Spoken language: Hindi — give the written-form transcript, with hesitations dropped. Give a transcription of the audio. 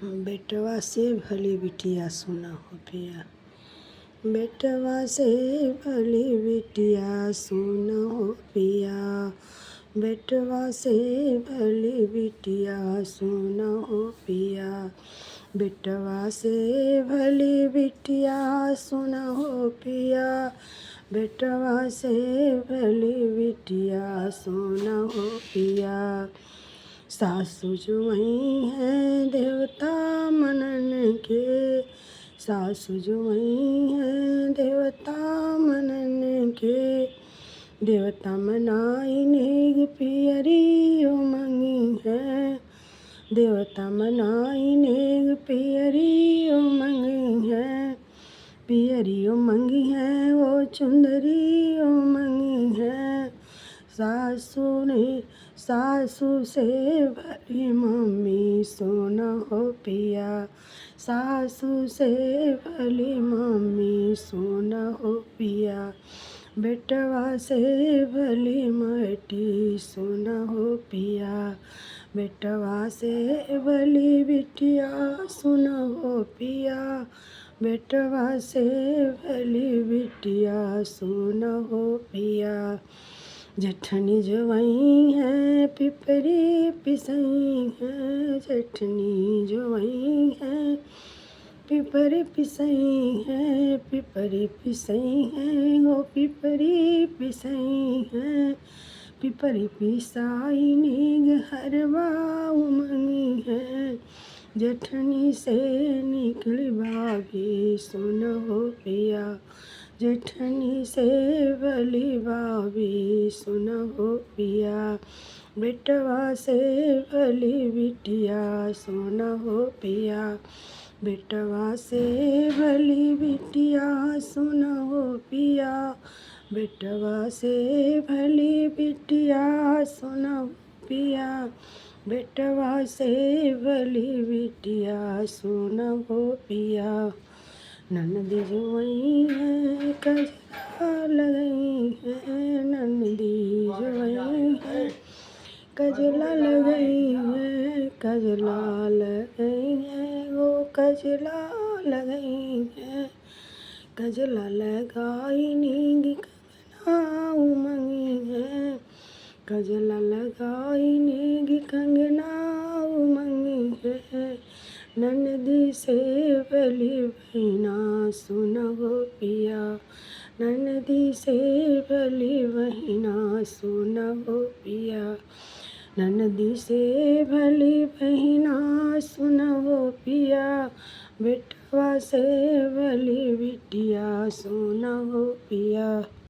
बेटवा से भली बिटिया सुना हो पिया। बेटवा से भली बिटिया सुना हो पिया। बेटवा से भली बिटिया सुना हो पिया। बेटवा से भली बिटिया सुना हो पिया। बेटवा से भली बिटिया सुना हो पिया। सासु जुआई है देवता मनन के। सासु जुआई है देवता मनन के। देवता मनाई नेग पियरी उमंगी है। देवता मनाई नेग पियरी उमंगी है। पियरी उमंगी है वो चुंदरी उमंगी है। सासू से भली मम्मी सोना हो पिया। सासू से भली मम्मी सोना हो पिया। बेटवा से भली मटी सोना हो पिया। बेटवा से भली बिटिया सोना हो पिया। बेटवा से भली बिटिया सोना हो पिया। जेठनी जुआई है पिपरी पिसई है। जेठनी जुआई है पिपरी पिसई है। पिपरी पिसई है वो पिपरी पिसई है। पिपरी पिसाई नेग हरवा उमंगी है। जेठनी से निकली भाभी सुन हो पिया। जेठनी से भली भाभी सुन हो पिया। बेटवा से भली बिटिया सुन हो पिया। बेटवा से भली बिटिया सुन हो पिया। बेटवा से भली बिटिया सुन हो पिया। बेटवा से भली बिटिया सुन हो पिया। ननदी जुआई है कजला लगई है। ननदी जुआई है कजला लगई है। कजला लगई है वो कजला लगई है। कजला लगाई नीग कंगना उमंगी है। कजला लगाई नीग कंगना उमंगी है। ननदी से भली बहिना सुन हो पिया। ननदी से भली बहिना सुन हो पिया। ननदी से भली बहिना सुन हो पिया। बेटवा से भली बिटिया सुन हो पिया।